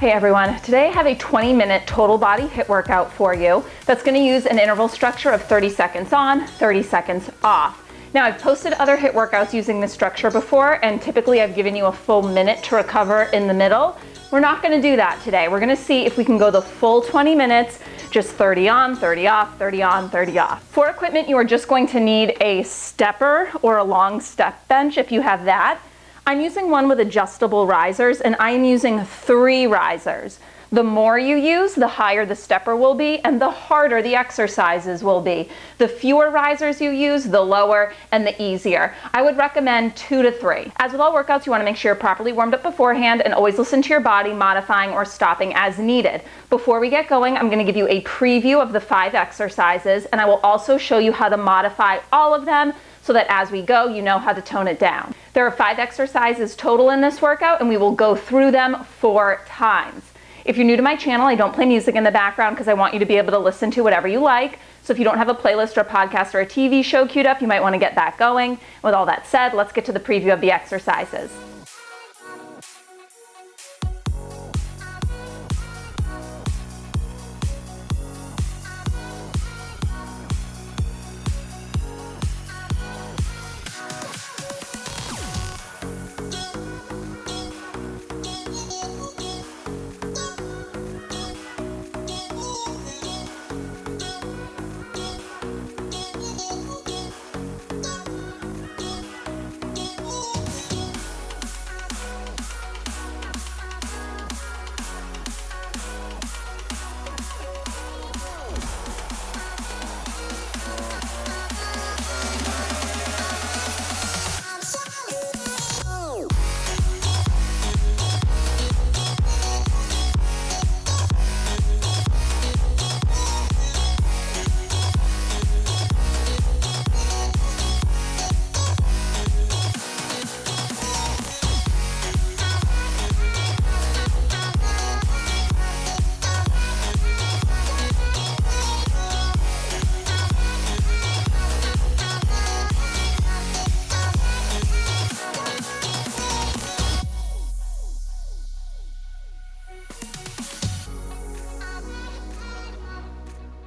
Hey everyone, today I have a 20-minute total body HIIT workout for you that's going to use an interval structure of 30 seconds on, 30 seconds off. Now I've posted other HIIT workouts using this structure before, and typically I've given you a full minute to recover in the middle. We're not going to do that today. We're going to see if we can go the full 20 minutes, just 30 on, 30 off, 30 on, 30 off. For equipment, you are just going to need a stepper or a long step bench if you have that. I'm using one with adjustable risers, and I'm using 3 risers. The more you use, the higher the stepper will be, and the harder the exercises will be. The fewer risers you use, the lower and the easier. I would recommend 2 to 3. As with all workouts, you want to make sure you're properly warmed up beforehand and always listen to your body, modifying or stopping as needed. Before we get going, I'm going to give you a preview of the 5 exercises, and I will also show you how to modify all of them so that as we go, you know how to tone it down. There are 5 exercises total in this workout, and we will go through them 4 times. If you're new to my channel, I don't play music in the background because I want you to be able to listen to whatever you like. So if you don't have a playlist or a podcast or a TV show queued up, you might want to get that going. With all that said, let's get to the preview of the exercises.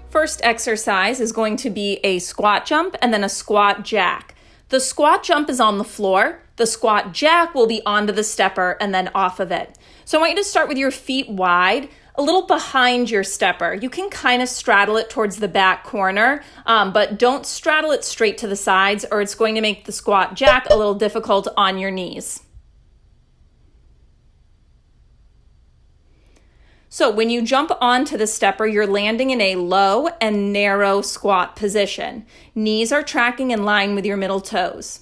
First exercise is going to be a squat jump and then a squat jack. The squat jump is on the floor. The squat jack will be onto the stepper and then off of it. So I want you to start with your feet wide, a little behind your stepper. You can kind of straddle it towards the back corner, but don't straddle it straight to the sides or it's going to make the squat jack a little difficult on your knees. So when you jump onto the stepper, you're landing in a low and narrow squat position. Knees are tracking in line with your middle toes.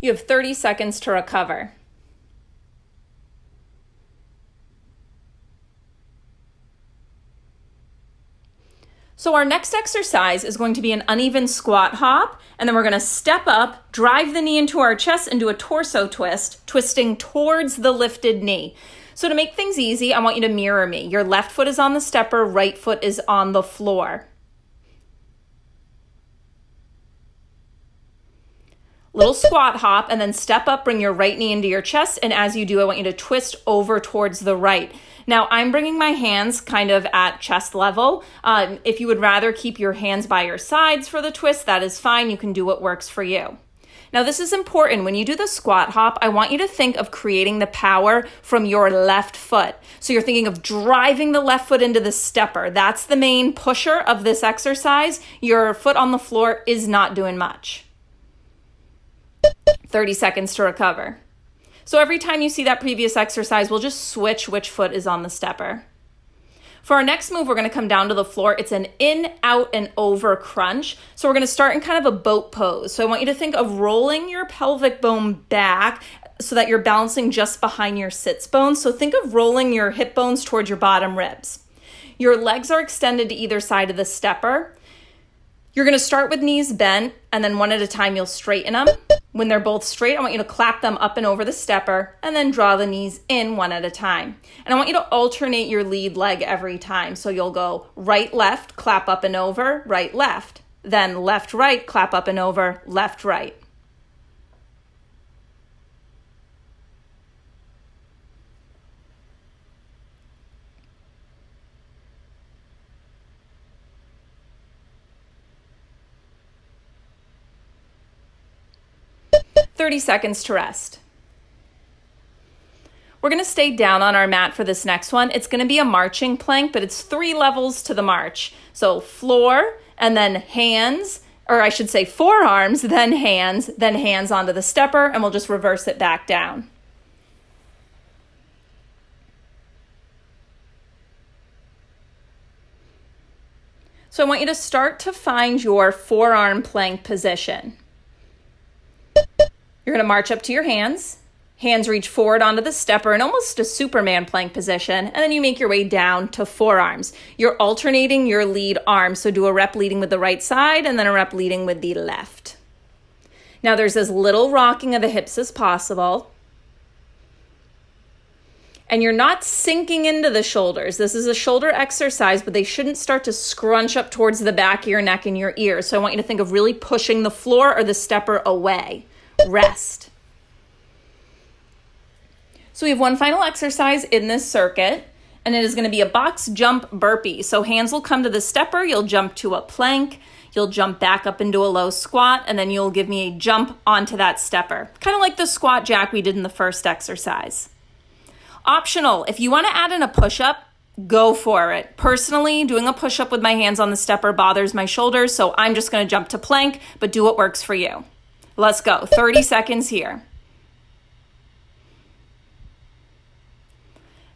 You have 30 seconds to recover. So our next exercise is going to be an uneven squat hop, and then we're going to step up, drive the knee into our chest and do a torso twist, twisting towards the lifted knee. So to make things easy, I want you to mirror me. Your left foot is on the stepper, right foot is on the floor. Little squat hop, and then step up, bring your right knee into your chest, and as you do, I want you to twist over towards the right. Now, I'm bringing my hands kind of at chest level. If you would rather keep your hands by your sides for the twist, that is fine. You can do what works for you. Now, this is important. When you do the squat hop, I want you to think of creating the power from your left foot. So you're thinking of driving the left foot into the stepper. That's the main pusher of this exercise. Your foot on the floor is not doing much. 30 seconds to recover. So every time you see that previous exercise, we'll just switch which foot is on the stepper. For our next move, we're going to come down to the floor. It's an in, out, and over crunch. So we're going to start in kind of a boat pose. So I want you to think of rolling your pelvic bone back so that you're balancing just behind your sits bones. So think of rolling your hip bones towards your bottom ribs. Your legs are extended to either side of the stepper. You're going to start with knees bent, and then one at a time you'll straighten them. When they're both straight, I want you to clap them up and over the stepper and then draw the knees in one at a time. And I want you to alternate your lead leg every time. So you'll go right, left, clap up and over, right, left. Then left, right, clap up and over, left, right. "30 seconds to rest." We're going to stay down on our mat for this next one. It's going to be a marching plank, but it's 3 levels to the march. So floor, and then hands, or I should say forearms, then hands onto the stepper, and we'll just reverse it back down. So I want you to start to find your forearm plank position. You're going to march up to your hands. Hands reach forward onto the stepper in almost a Superman plank position, and then you make your way down to forearms. You're alternating your lead arm, so do a rep leading with the right side and then a rep leading with the left. Now there's as little rocking of the hips as possible. And you're not sinking into the shoulders. This is a shoulder exercise, but they shouldn't start to scrunch up towards the back of your neck and your ears. So I want you to think of really pushing the floor or the stepper away. Rest. So we have one final exercise in this circuit, and it is going to be a box jump burpee. So hands will come to the stepper, you'll jump to a plank, you'll jump back up into a low squat, and then you'll give me a jump onto that stepper. Kind of like the squat jack we did in the first exercise. Optional, if you want to add in a push-up, go for it. Personally, doing a push-up with my hands on the stepper bothers my shoulders, so I'm just going to jump to plank, but do what works for you. Let's go. 30 seconds here.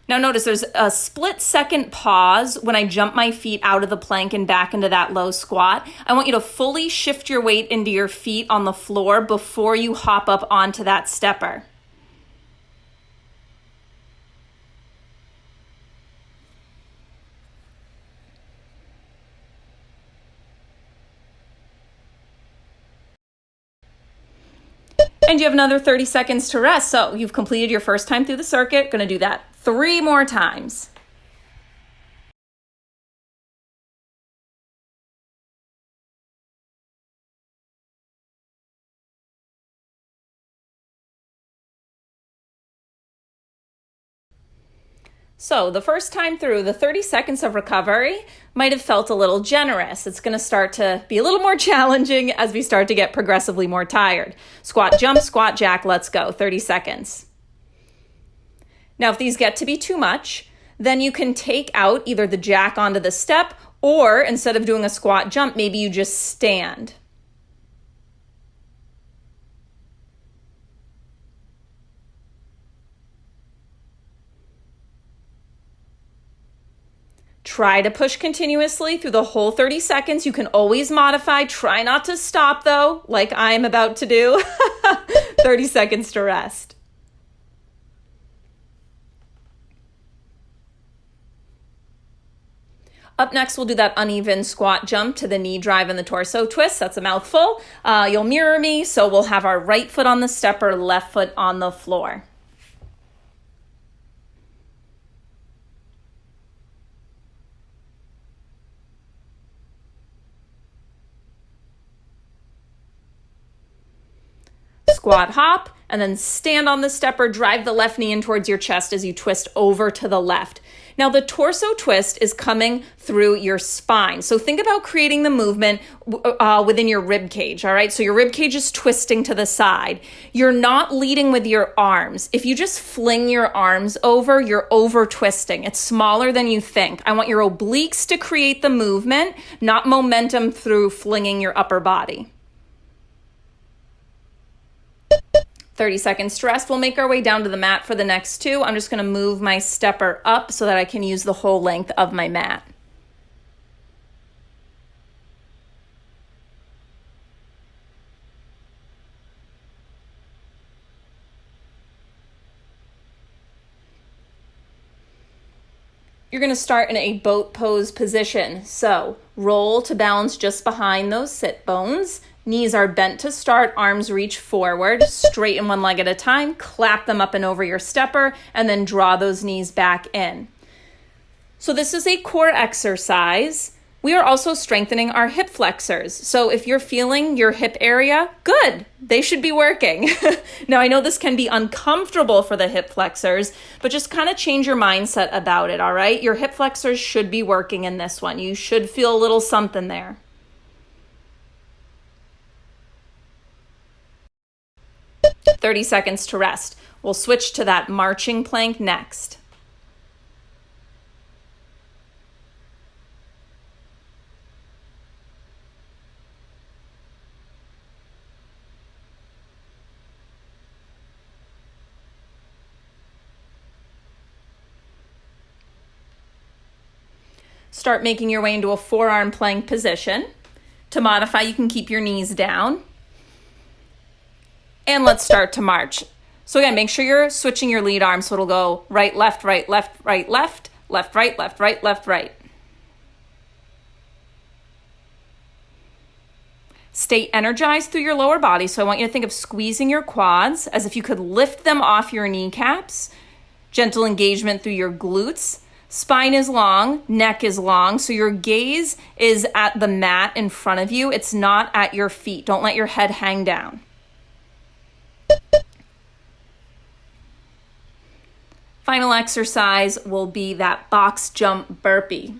Now notice there's a split second pause when I jump my feet out of the plank and back into that low squat. I want you to fully shift your weight into your feet on the floor before you hop up onto that stepper. And you have another 30 seconds to rest. So you've completed your first time through the circuit. Going to do that 3 more times. So the first time through, the 30 seconds of recovery might have felt a little generous. It's going to start to be a little more challenging as we start to get progressively more tired. Squat, jump, squat, jack, let's go. 30 seconds. Now, if these get to be too much, then you can take out either the jack onto the step, or instead of doing a squat jump, maybe you just stand. Try to push continuously through the whole 30 seconds. You can always modify. Try not to stop though, like I'm about to do. 30 seconds to rest. Up next, we'll do that uneven squat jump to the knee drive and the torso twist. That's a mouthful. You'll mirror me, so we'll have our right foot on the stepper, left foot on the floor. Squat, hop, and then stand on the stepper, drive the left knee in towards your chest as you twist over to the left. Now the torso twist is coming through your spine. So think about creating the movement within your rib cage, all right? So your rib cage is twisting to the side. You're not leading with your arms. If you just fling your arms over, you're over twisting. It's smaller than you think. I want your obliques to create the movement, not momentum through flinging your upper body. 30 seconds to rest. We'll make our way down to the mat for the next 2. I'm just going to move my stepper up so that I can use the whole length of my mat. You're going to start in a boat pose position. So roll to balance just behind those sit bones. Knees are bent to start, arms reach forward, straighten one leg at a time, clap them up and over your stepper, and then draw those knees back in. So this is a core exercise. We are also strengthening our hip flexors. So if you're feeling your hip area, good, they should be working. Now I know this can be uncomfortable for the hip flexors, but just kind of change your mindset about it, all right? Your hip flexors should be working in this one. You should feel a little something there. "30 seconds to rest. We'll switch to that marching plank next. Start making your way into a forearm plank position. To modify, you can keep your knees down. And let's start to march. So again, make sure you're switching your lead arm so it'll go right, left, right, left, right, left, left, right, left, right, left, right. Stay energized through your lower body. So I want you to think of squeezing your quads as if you could lift them off your kneecaps. Gentle engagement through your glutes. Spine is long, neck is long, so your gaze is at the mat in front of you. It's not at your feet. Don't let your head hang down. Final exercise will be that box jump burpee.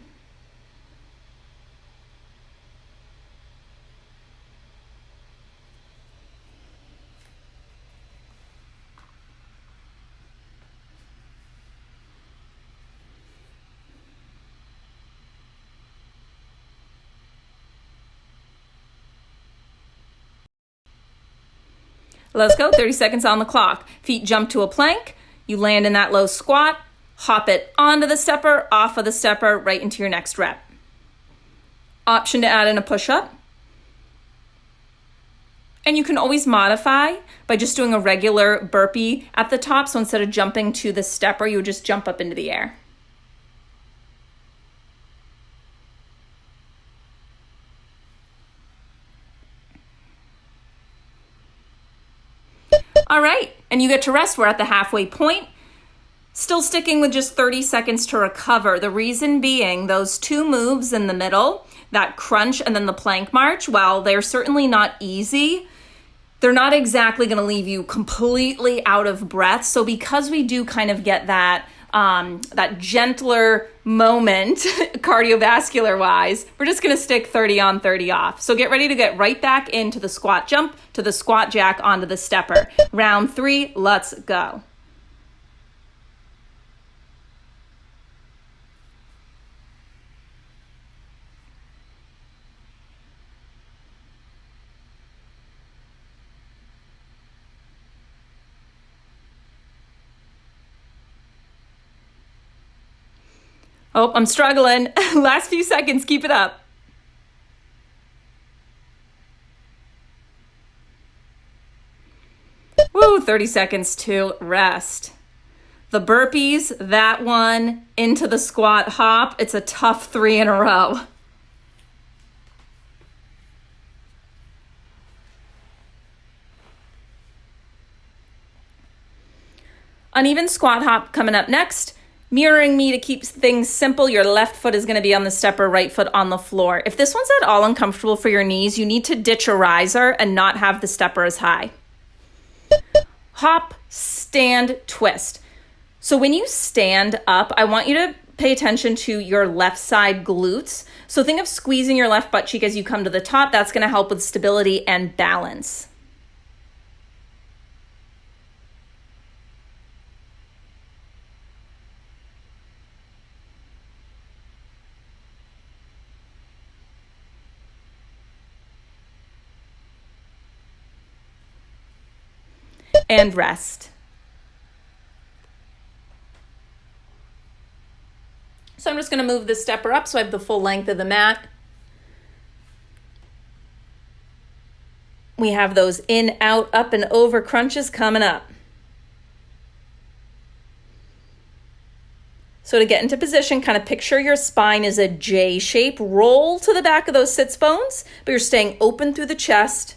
Let's go, 30 seconds on the clock. Feet jump to a plank. You land in that low squat, hop it onto the stepper, off of the stepper, right into your next rep. Option to add in a push-up. And you can always modify by just doing a regular burpee at the top. So instead of jumping to the stepper, you would just jump up into the air. All right, and you get to rest. We're at the halfway point. Still sticking with just 30 seconds to recover. The reason being those two moves in the middle, that crunch and then the plank march, while they're certainly not easy, they're not exactly going to leave you completely out of breath. So because we do kind of get that gentler moment cardiovascular wise, we're just going to stick 30 on, 30 off. So get ready to get right back into the squat jump, to the squat jack, onto the stepper. Round 3, let's go. Oh, I'm struggling. Last few seconds, keep it up. Woo, 30 seconds to rest. The burpees, that one, into the squat hop. It's a tough 3 in a row. Uneven squat hop coming up next. Mirroring me to keep things simple, your left foot is going to be on the stepper, right foot on the floor. If this one's at all uncomfortable for your knees, you need to ditch a riser and not have the stepper as high. Hop, stand, twist. So when you stand up, I want you to pay attention to your left side glutes. So think of squeezing your left butt cheek as you come to the top. That's going to help with stability and balance. And rest. So I'm just going to move the stepper up so I have the full length of the mat. We have those in, out, up, and over crunches coming up. So to get into position, kind of picture your spine as a J shape. Roll to the back of those sits bones, but you're staying open through the chest.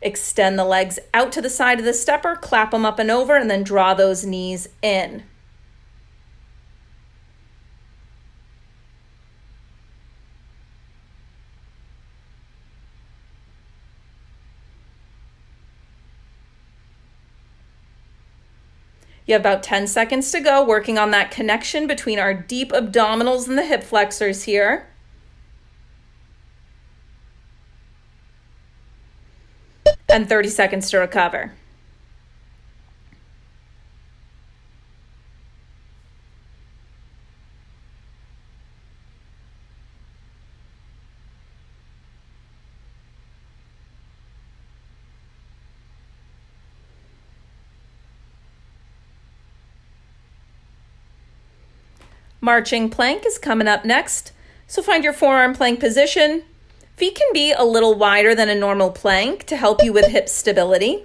Extend the legs out to the side of the stepper, clap them up and over, and then draw those knees in. You have about 10 seconds to go, working on that connection between our deep abdominals and the hip flexors here. And 30 seconds to recover. Marching plank is coming up next. So find your forearm plank position. Feet can be a little wider than a normal plank to help you with hip stability.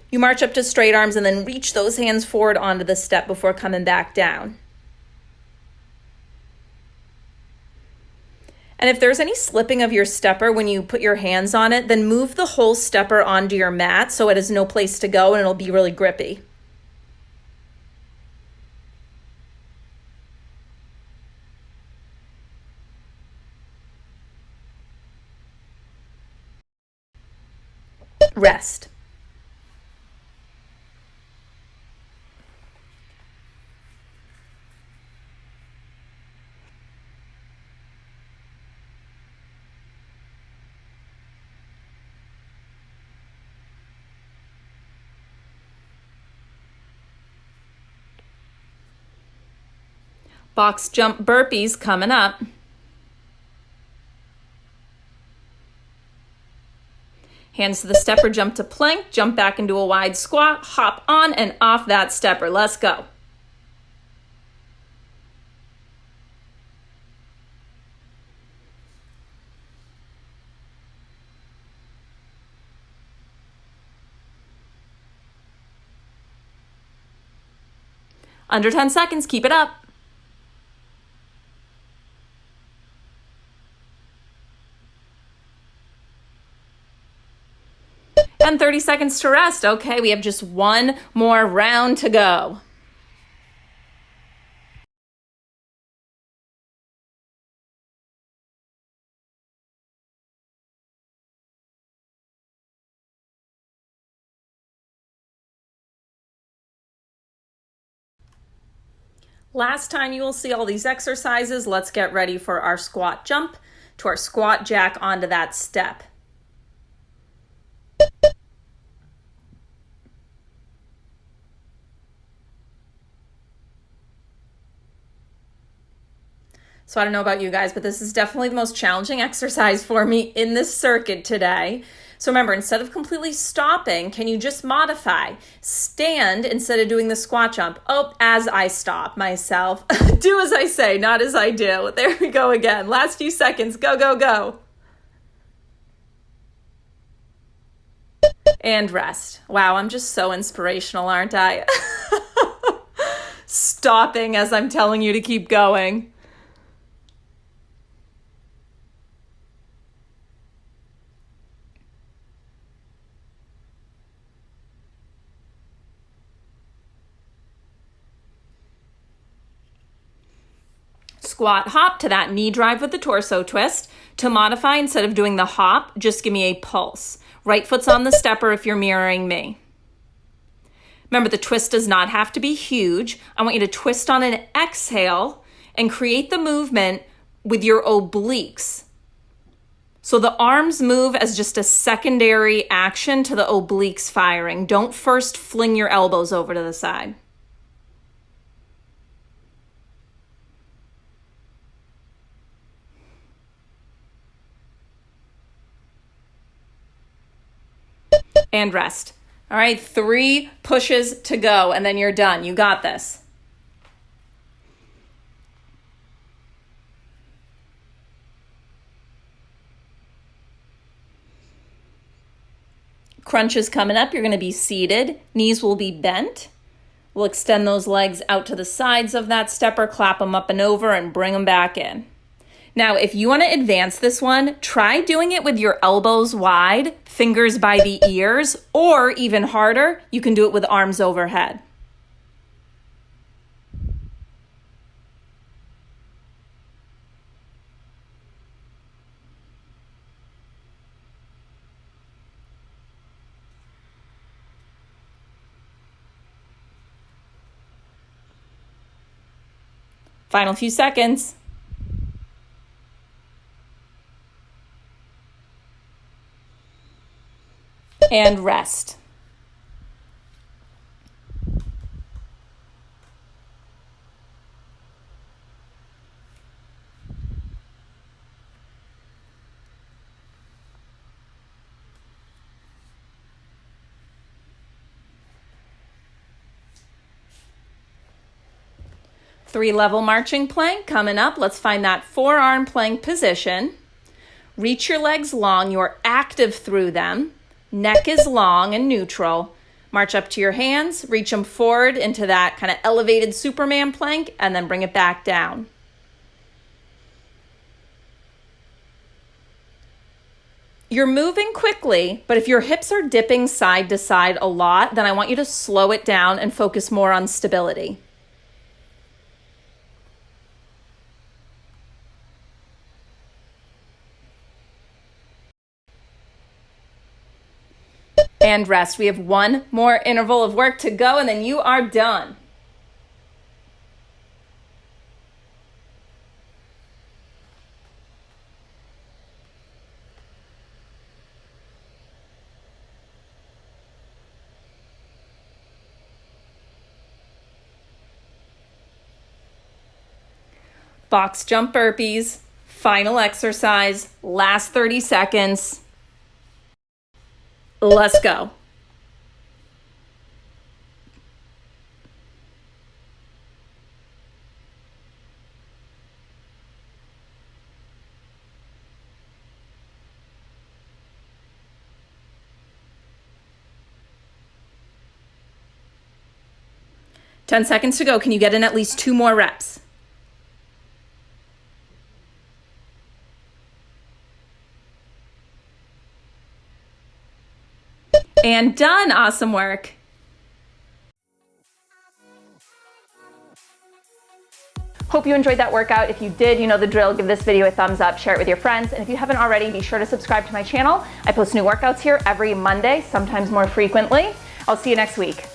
You march up to straight arms and then reach those hands forward onto the step before coming back down. And if there's any slipping of your stepper when you put your hands on it, then move the whole stepper onto your mat so it has no place to go and it'll be really grippy. Rest. Box jump burpees coming up. Hands to the stepper, jump to plank, jump back into a wide squat, hop on and off that stepper. Let's go. Under 10 seconds, keep it up. And 30 seconds to rest. Okay, we have just one more round to go. Last time you will see all these exercises, let's get ready for our squat jump to our squat jack onto that step. So I don't know about you guys, but this is definitely the most challenging exercise for me in this circuit today. So remember, instead of completely stopping, can you just modify? Stand instead of doing the squat jump. Oh, as I stop myself. Do as I say, not as I do. There we go again. Last few seconds. Go, go, go. And rest. Wow, I'm just so inspirational, aren't I? Stopping as I'm telling you to keep going. Squat hop to that knee drive with the torso twist. To modify, instead of doing the hop, just give me a pulse. Right foot's on the stepper if you're mirroring me. Remember, the twist does not have to be huge. I want you to twist on an exhale and create the movement with your obliques. So the arms move as just a secondary action to the obliques firing. Don't first fling your elbows over to the side. And rest. All right, 3 pushes to go, and then you're done. You got this. Crunch is coming up. You're going to be seated. Knees will be bent. We'll extend those legs out to the sides of that stepper, clap them up and over, and bring them back in. Now, if you want to advance this one, try doing it with your elbows wide, fingers by the ears, or even harder, you can do it with arms overhead. Final few seconds. And rest. Three-level marching plank coming up. Let's find that forearm plank position. Reach your legs long. You're active through them. Neck is long and neutral. March up to your hands. Reach them forward into that kind of elevated Superman plank, and then bring it back down. You're moving quickly, but if your hips are dipping side to side a lot, then I want you to slow it down and focus more on stability. And rest. We have one more interval of work to go, and then you are done. Box jump burpees, final exercise, last 30 seconds. Let's go. Ten seconds to go. Can you get in at least 2 more reps? And done. Awesome work. Hope you enjoyed that workout. If you did, you know the drill. Give this video a thumbs up, share it with your friends. And if you haven't already, be sure to subscribe to my channel. I post new workouts here every Monday, sometimes more frequently. I'll see you next week.